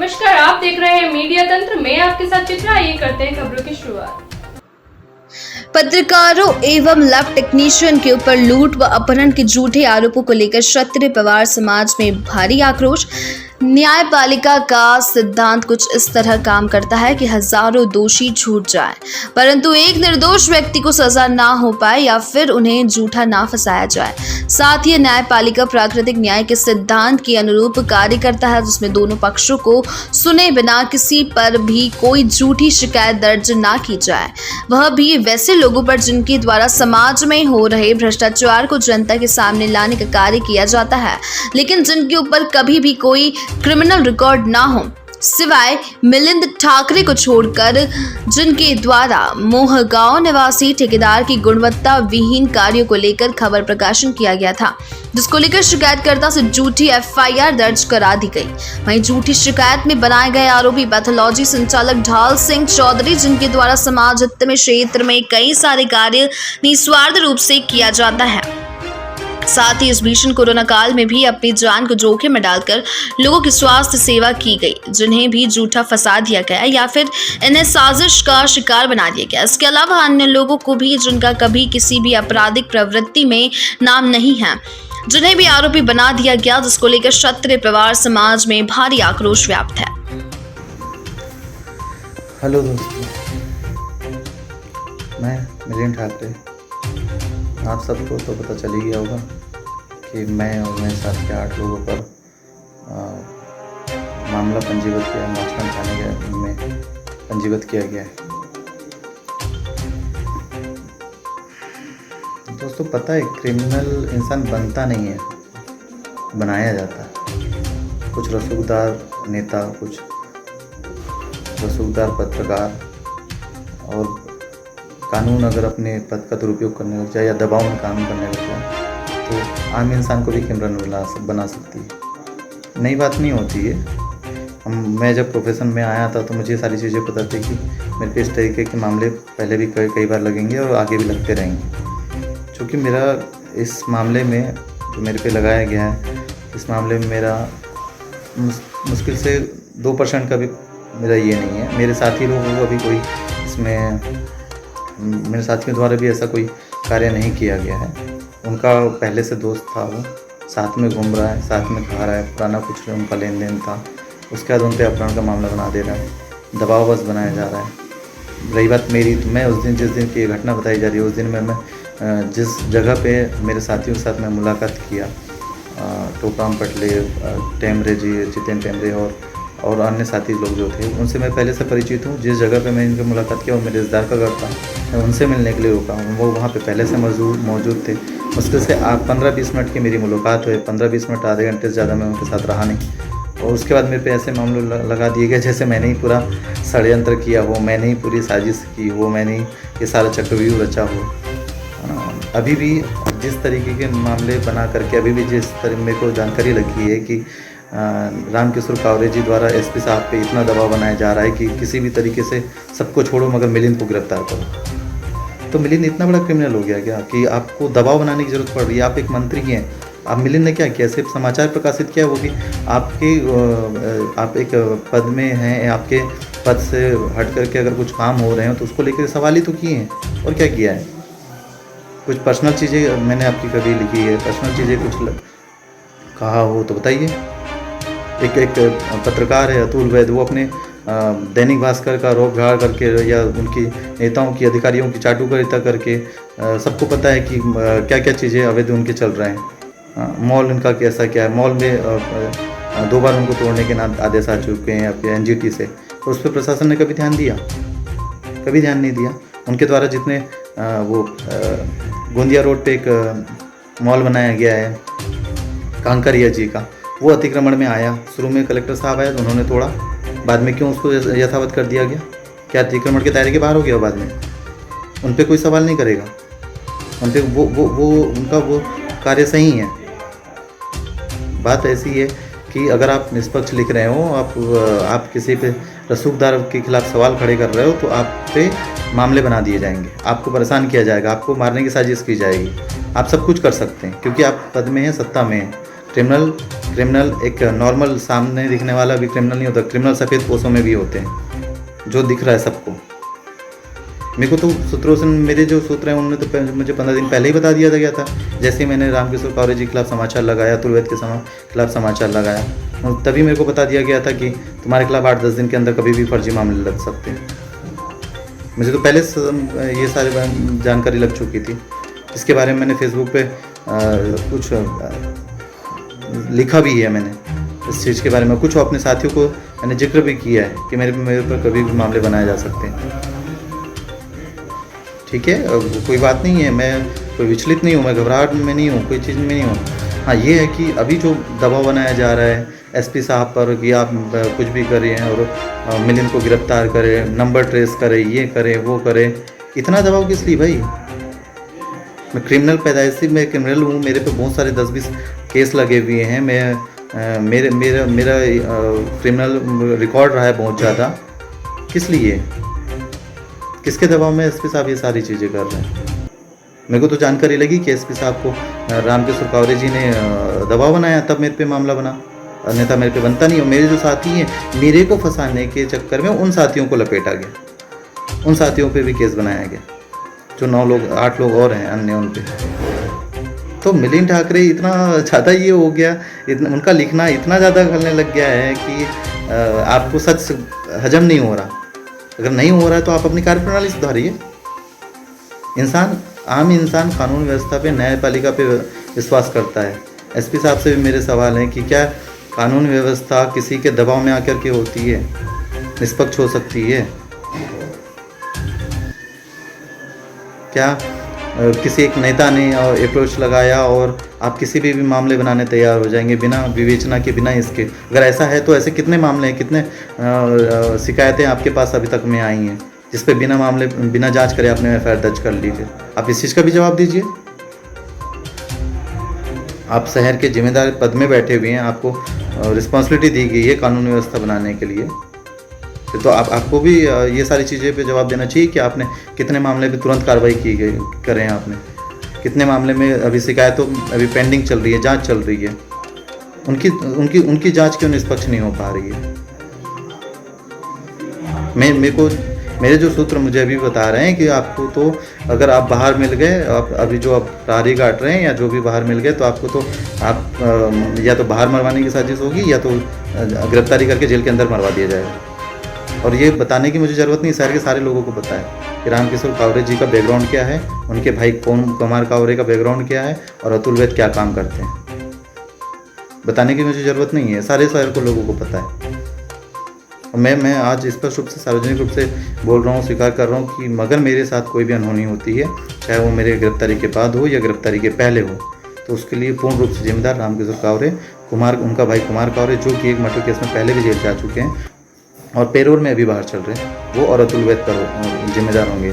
नमस्कार, आप देख रहे हैं मीडिया तंत्र में आपके साथ चित्रा। आइए करते हैं खबरों की शुरुआत। पत्रकारों एवं लैब टेक्नीशियन के ऊपर लूट व अपहरण के झूठे आरोपों को लेकर क्षत्रिय पवार समाज में भारी आक्रोश। न्यायपालिका का सिद्धांत कुछ इस तरह काम करता है कि हजारों दोषी छूट जाएं, परंतु एक निर्दोष व्यक्ति को सजा ना हो पाए या फिर उन्हें झूठा ना फंसाया जाए। साथ ही न्यायपालिका प्राकृतिक न्याय के सिद्धांत के अनुरूप कार्य करता है, जिसमें दोनों पक्षों को सुने बिना किसी पर भी कोई झूठी शिकायत दर्ज ना की जाए, वह भी वैसे लोगों पर जिनके द्वारा समाज में हो रहे भ्रष्टाचार को जनता के सामने लाने का कार्य किया जाता है, लेकिन जिनके ऊपर कभी भी कोई क्रिमिनल रिकॉर्ड ना हो, सिवाय मिलिंद ठाकरे को छोड़कर, जिनके द्वारा मोहगांव निवासी ठेकेदार की गुणवत्ता विहीन कार्यों को लेकर खबर प्रकाशन किया गया था, जिसको लेकर शिकायतकर्ता से झूठी एफआईआर दर्ज करा दी गई। वहीं झूठी शिकायत में बनाए गए आरोपी पैथोलॉजी संचालक ढाल सिंह चौधरी, जिनके द्वारा समाज हित में क्षेत्र में कई सारे कार्य निस्वार्थ रूप से किया जाता है। साथ ही इस भीषण कोरोना काल में भी अपनी जान को जोखिम में डालकर लोगों की स्वास्थ्य सेवा की गई, जिन्हें भी झूठा फंसा दिया गया या फिर इन्हें साजिश का शिकार बना दिया गया। इसके अलावा अन्य लोगों को भी जिनका कभी किसी भी आपराधिक प्रवृत्ति में नाम नहीं है, जिन्हें भी आरोपी बना दिया गया, जिसको लेकर क्षत्रिय पवार समाज में भारी आक्रोश व्याप्त है। हेलो दोस्तों, मैं मिलिंद ठाकरे। आप सबको तो पता चल ही गया होगा कि मैं और मेरे साथ के 8 लोगों पर मामला पंजीबद्ध किया, माचगंज थाने में पंजीबद्ध किया गया है। दोस्तों, पता है, क्रिमिनल इंसान बनता नहीं है, बनाया जाता है। कुछ रसूखदार नेता, कुछ रसूखदार पत्रकार और कानून अगर अपने पद का दुरुपयोग करने लग जाए या दबाव में काम करने लग जाए तो आम इंसान को भी क्रिमिनल बना सकती है। नई बात नहीं होती है। मैं जब प्रोफेशन में आया था तो मुझे सारी चीज़ें पता थी कि मेरे पे इस तरीके के मामले पहले भी कई बार लगेंगे और आगे भी लगते रहेंगे। चूँकि मेरा इस मामले में जो मेरे पे लगाया गया है, इस मामले में मेरा मुश्किल से 2% का भी मेरा ये नहीं है। मेरे साथी लोगों को अभी कोई इसमें, मेरे साथियों द्वारा भी ऐसा कोई कार्य नहीं किया गया है। उनका पहले से दोस्त था, वो साथ में घूम रहा है, साथ में खा रहा है, पुराना कुछ उनका लेन देन था। उसके बाद उन पर अपहरण का मामला बना दे रहा है, दबाव बस बनाया जा रहा है। रही बात मेरी, तो मैं उस दिन, जिस दिन की घटना बताई जा रही है, उस दिन मैं जिस जगह पे मेरे साथियों के साथ मैं मुलाकात किया, टोकाम पटले, टेमरे जी, जितेन टेमरे और अन्य साथी लोग जो थे, उनसे मैं पहले से परिचित हूँ। जिस जगह पे मैं इनकी मुलाकात किया वो मेरे रिश्तेदार का घर था। मैं उनसे मिलने के लिए रुका, वो वहाँ पे पहले से मौजूद थे। मुश्किल से 15-20 मिनट की मेरी मुलाकात हुई। 15-20 मिनट, आधे घंटे से ज़्यादा मैं उनके साथ रहा नहीं। और उसके बाद मेरे पे ऐसे मामले लगा दिए गए जैसे मैंने ही पूरा षड्यंत्र किया हो, मैंने ही पूरी साजिश की हो, मैंने ही ये सारा चक्रव्यूह रचा हो। अभी भी जिस तरीके के मामले बना करके, अभी भी जिस तरह मेरे को जानकारी लगी है कि रामकिशोर कावरे जी द्वारा एसपी साहब पे इतना दबाव बनाया जा रहा है कि किसी भी तरीके से सबको छोड़ो मगर मिलिंद को गिरफ्तार करो। तो मिलिंद इतना बड़ा क्रिमिनल हो गया क्या कि आपको दबाव बनाने की जरूरत पड़ रही है? आप एक मंत्री हैं। आप मिलिंद ने क्या किया? सिर्फ समाचार प्रकाशित किया, वो भी आप एक पद में हैं, आपके पद से हट करके अगर कुछ काम हो रहे हैं तो उसको लेकर सवाल ही तो किए हैं। और क्या किया है? कुछ पर्सनल चीज़ें मैंने आपकी कभी लिखी है, पर्सनल चीज़ें कुछ कहा हो तो बताइए। एक पत्रकार है अतुल वैद, वो अपने दैनिक भास्कर का रोक झाड़ करके या उनकी नेताओं की, अधिकारियों की चाटुकारिता करके सबको पता है कि क्या क्या चीज़ें अवैध उनके चल रहे हैं। मॉल उनका कैसा क्या है, मॉल में 2 बार उनको तोड़ने के आदेश आ चुके हैं आपके एनजीटी से। तो उस पर प्रशासन ने कभी ध्यान दिया? कभी ध्यान नहीं दिया। उनके द्वारा जितने वो गोंदिया रोड पे एक मॉल बनाया गया है कांकरिया जी का, वो अतिक्रमण में आया। शुरू में कलेक्टर साहब आए तो उन्होंने तोड़ा, बाद में क्यों उसको यथावत कर दिया गया? क्या अतिक्रमण के दायरे के बाहर हो गया? बाद में उन पर कोई सवाल नहीं करेगा। उन पर उनका वो कार्य सही है। बात ऐसी है कि अगर आप निष्पक्ष लिख रहे हो, आप किसी पे रसूखदार के खिलाफ सवाल खड़े कर रहे हो तो आप पे मामले बना दिए जाएंगे, आपको परेशान किया जाएगा, आपको मारने की साजिश की जाएगी। आप सब कुछ कर सकते हैं क्योंकि आप पद में हैं, सत्ता में हैं। क्रिमिनल एक नॉर्मल सामने दिखने वाला भी क्रिमिनल नहीं होता, क्रिमिनल सफ़ेद पोशों में भी होते हैं, जो दिख रहा है सबको। मेरे को तो सूत्रों से, मेरे जो सूत्र हैं उनने तो मुझे 15 दिन पहले ही बता दिया गया था। जैसे ही मैंने रामकिशोर कावरे जी के खिलाफ समाचार लगाया, अतुल वैद के खिलाफ समाचार लगाया, तभी मेरे को बता दिया गया था कि तुम्हारे खिलाफ 8-10 दिन के अंदर कभी भी फर्जी मामले लग सकते हैं। मुझे तो पहले ये सारी जानकारी लग चुकी थी। इसके बारे में मैंने फेसबुक पे कुछ लिखा भी है मैंने इस चीज़ के बारे में। कुछ अपने साथियों को मैंने जिक्र भी किया है कि मेरे पर कभी भी मामले बनाए जा सकते हैं। ठीक है, कोई बात नहीं है, मैं कोई विचलित नहीं हूँ, मैं घबराहट में नहीं हूँ, कोई चीज़ में नहीं हूँ। हाँ, ये है कि अभी जो दबाव बनाया जा रहा है एसपी साहब पर कि आप कुछ भी करें और मिलिंद को गिरफ्तार करें, नंबर ट्रेस करें, ये करें, वो करें, इतना दबाव किस लिए भाई? मैं क्रिमिनल पैदाइशी में क्रिमिनल हूँ, मेरे पे बहुत सारे 10-20 केस लगे हुए हैं। मेरा क्रिमिनल रिकॉर्ड रहा है बहुत ज़्यादा। किस लिए, किसके दबाव में एसपी साहब ये सारी चीज़ें कर रहे हैं? मेरे को तो जानकारी लगी कि एसपी साहब को रामकिशोर कावरे जी ने दबाव बनाया, तब मेरे पे मामला बना, अन्यथा मेरे पे बनता नहीं। और मेरे जो साथी हैं, मेरे को फंसाने के चक्कर में उन साथियों को लपेटा गया, उन साथियों पे भी केस बनाया गया, जो 8 लोग और हैं अन्य उन पे। तो मिलिंद ठाकरे इतना ज़्यादा ये हो गया, उनका लिखना इतना ज़्यादा करने लग गया है कि आपको सच हजम नहीं हो रहा। अगर नहीं हो रहा है तो आप अपनी कार्यप्रणाली सुधारिए। आम इंसान कानून व्यवस्था पे, न्यायपालिका पे विश्वास करता है। एसपी साहब से भी मेरे सवाल हैं कि क्या कानून व्यवस्था किसी के दबाव में आकर के होती है, निष्पक्ष हो सकती है? क्या किसी एक नेता ने अप्रोच लगाया और आप किसी भी मामले बनाने तैयार हो जाएंगे बिना विवेचना के, बिना इसके? अगर ऐसा है तो ऐसे कितने मामले हैं, कितने शिकायतें आपके पास अभी तक में आई हैं जिस पे बिना जांच करे आपने एफआईआर दर्ज कर ली? आप इस चीज़ का भी जवाब दीजिए। आप शहर के जिम्मेदार पद में बैठे हुए हैं, आपको रिस्पॉन्सिबिलिटी दी गई है कानून व्यवस्था बनाने के लिए, तो आपको भी ये सारी चीज़ें पे जवाब देना चाहिए कि आपने कितने मामले पे तुरंत कार्रवाई करें, आपने कितने मामले में अभी शिकायतों अभी पेंडिंग चल रही है, जांच चल रही है, उनकी जांच क्यों निष्पक्ष नहीं हो पा रही है? मेरे जो सूत्र मुझे अभी बता रहे हैं कि आपको तो अगर आप बाहर मिल गए, आप अभी जो आप प्रहरी काट रहे हैं या जो भी बाहर मिल गए, तो आपको तो आप या तो बाहर मरवाने की साजिश होगी या तो गिरफ्तारी करके जेल के अंदर मरवा दिया जाएगा। और ये बताने की मुझे ज़रूरत नहीं, शहर के सारे लोगों को पता है कि रामकिशोर कावरे जी का बैकग्राउंड क्या है, उनके भाई कुमार कावरे का बैकग्राउंड क्या है और अतुल वैद क्या काम करते हैं। बताने की मुझे ज़रूरत नहीं है, सारे शहर को लोगों को पता है। और मैं आज स्पष्ट रूप से, सार्वजनिक रूप से बोल रहा हूँ, स्वीकार कर रहा हूँ कि मगर मेरे साथ कोई भी अनहोनी होती है, चाहे वो मेरे गिरफ्तारी के बाद हो या गिरफ्तारी के पहले हो, तो उसके लिए पूर्ण रूप से जिम्मेदार रामकिशोर कावरे, उनका भाई कुमार कावरे, जो कि एक मर्डर केस में पहले भी जेल जा चुके हैं और पेरोल में अभी बाहर चल रहे हैं, वो और अतुल वैद पर जिम्मेदार होंगे।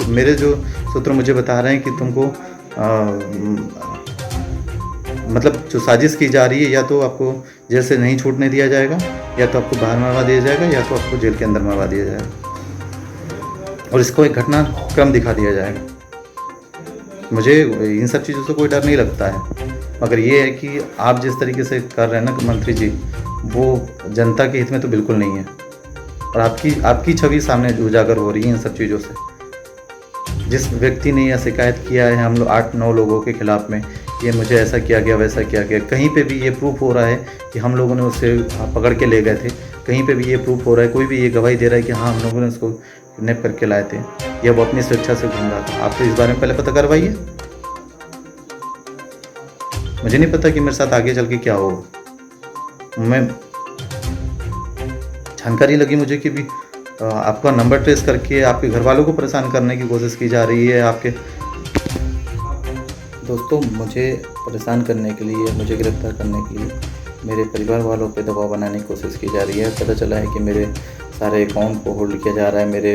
मेरे जो सूत्र मुझे बता रहे हैं कि तुमको मतलब जो साजिश की जा रही है, या तो आपको जेल से नहीं छूटने दिया जाएगा, या तो आपको बाहर मरवा दिया जाएगा, या तो आपको जेल के अंदर मरवा दिया जाएगा और इसको एक घटनाक्रम दिखा दिया जाएगा। मुझे इन सब चीज़ों से कोई डर नहीं लगता है, मगर ये है कि आप जिस तरीके से कर रहे हैं ना मंत्री जी, वो जनता के हित में तो बिल्कुल नहीं है। और आपकी छवि सामने उजागर हो रही है इन सब चीज़ों से। जिस व्यक्ति ने यह शिकायत किया है हम लोग 8-9 लोगों के खिलाफ में, ये मुझे ऐसा किया गया, वैसा किया गया, कहीं पे भी ये प्रूफ हो रहा है कि हम लोगों ने उसे पकड़ के ले गए थे, कहीं पे भी ये प्रूफ हो रहा है, कोई भी ये गवाही दे रहा है कि हाँ हम लोगों ने उसको किडनैप करके लाए थे, या वो अपनी स्वेच्छा से घूम रहा था। आप तो इस बारे में पहले पता करवाइए। मुझे नहीं पता कि मेरे साथ आगे चल के क्या होगा। मैं जानकारी लगी मुझे कि भी आपका नंबर ट्रेस करके आपके घर वालों को परेशान करने की कोशिश की जा रही है। आपके दोस्तों, मुझे परेशान करने के लिए, मुझे गिरफ्तार करने के लिए मेरे परिवार वालों पे दबाव बनाने की कोशिश की जा रही है। पता चला है कि मेरे सारे अकाउंट को होल्ड किया जा रहा है, मेरे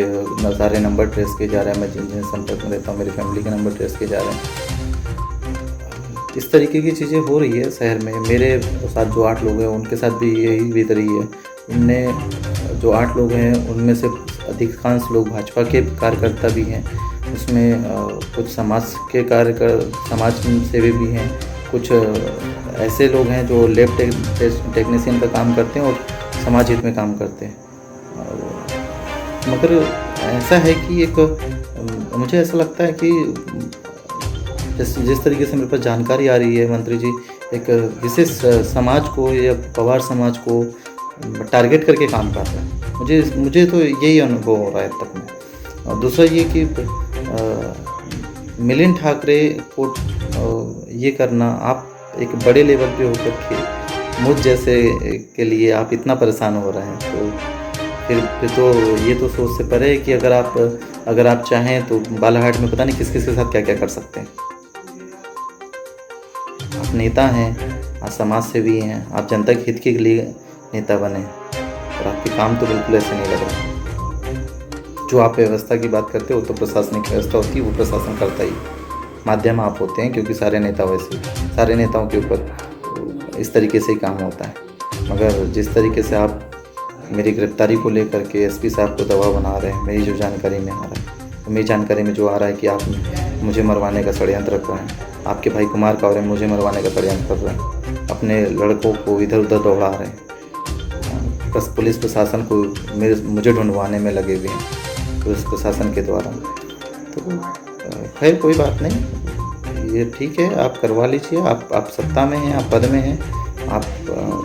सारे नंबर ट्रेस किए जा रहे हैं, मैं जिन जिन संपर्क में रहता हूँ मेरी फैमिली के नंबर ट्रेस किए जा रहे हैं। इस तरीके की चीज़ें हो रही है शहर में। मेरे साथ जो 8 लोग हैं उनके साथ भी यही बीत रही है। इनने जो 8 लोग हैं उनमें से अधिकांश लोग भाजपा के कार्यकर्ता भी हैं उसमें कुछ समाज के समाज सेवी भी हैं, कुछ ऐसे लोग हैं जो लैब टेक्नीशियन का काम करते हैं और समाज हित में काम करते हैं। मगर ऐसा है कि मुझे ऐसा लगता है कि जिस तरीके से मेरे पास जानकारी आ रही है मंत्री जी, एक विशेष समाज को या पवार समाज को टारगेट करके काम कर रहे हैं। मुझे तो यही अनुभव हो रहा है अब तक में। और दूसरा ये कि मिलिंद ठाकरे को ये करना, आप एक बड़े लेवल पे होकर के मुझ जैसे के लिए आप इतना परेशान हो रहे हैं, तो फिर तो ये तो सोच से परे है कि अगर आप चाहें तो बालाघाट में पता नहीं किस के साथ क्या क्या कर सकते हैं। आप नेता हैं, आप समाज सेवी हैं, आप जनता के हित के लिए नेता बने, और आपके काम तो बिल्कुल ऐसे नहीं लग रहा। जो आप व्यवस्था की बात करते हो तो प्रशासनिक व्यवस्था होती है, वो प्रशासन करता ही, माध्यम आप होते हैं, क्योंकि सारे नेताओं के ऊपर इस तरीके से ही काम होता है। मगर जिस तरीके से आप मेरी गिरफ्तारी को लेकर के एसपी साहब को दबाव बना रहे हैं, मेरी जो जानकारी में आ रहा है, तो मेरी जानकारी में जो आ रहा है कि आप मुझे मरवाने का षड्यंत्र कर रहे हैं, आपके भाई कुमार कावरे मुझे मरवाने का षड्यंत्र कर रहे हैं, अपने लड़कों को इधर उधर दौड़ा रहे हैं, बस पुलिस प्रशासन को मुझे ढूंढवाने में लगे हुए हैं पुलिस प्रशासन के द्वारा। तो खैर कोई बात नहीं, ये ठीक है, आप करवा लीजिए। आप सत्ता में हैं, आप पद में हैं, आप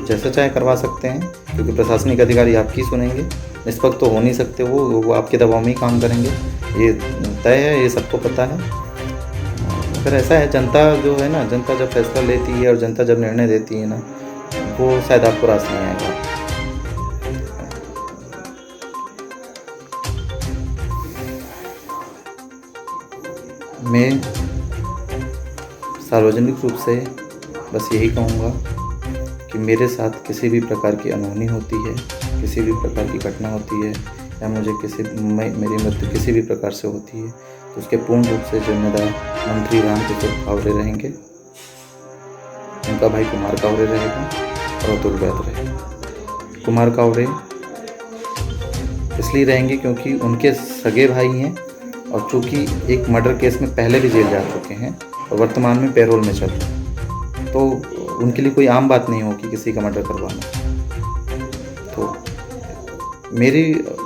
जैसा चाहे करवा सकते हैं, क्योंकि प्रशासनिक अधिकारी आपकी सुनेंगे, निष्पक्ष तो हो नहीं सकते, वो आपके दबाव में ही काम करेंगे, ये तय है, ये सबको पता है। अगर ऐसा है, जनता जो है ना, जनता जब फैसला लेती है और जनता जब निर्णय देती है ना, वो शायद आपको रास नहीं आएगा। मैं सार्वजनिक रूप से बस यही कहूँगा कि मेरे साथ किसी भी प्रकार की अनहोनी होती है, किसी भी प्रकार की घटना होती है, या मेरी मृत्यु किसी भी प्रकार से होती है, तो उसके पूर्ण रूप से जिम्मेदार मंत्री रामकिशोर कावरे रहेंगे, उनका भाई कुमार कावरे रहेगा और अतुल वैद रहेगा। कुमार कावरे इसलिए रहेंगे क्योंकि उनके सगे भाई हैं, और चूँकि एक मर्डर केस में पहले भी जेल जा चुके हैं और वर्तमान में पैरोल में चल रहे हैं, तो उनके लिए कोई आम बात नहीं होगी किसी का मर्डर करवाना। तो मेरी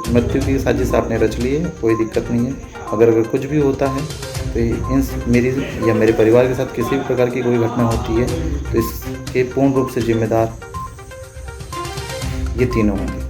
मृत्यु की साजिश आपने रच ली है, कोई दिक्कत नहीं है। अगर कुछ भी होता है तो मेरी या मेरे परिवार के साथ किसी भी प्रकार की कोई घटना होती है, तो इसके पूर्ण रूप से जिम्मेदार ये तीनों होंगे।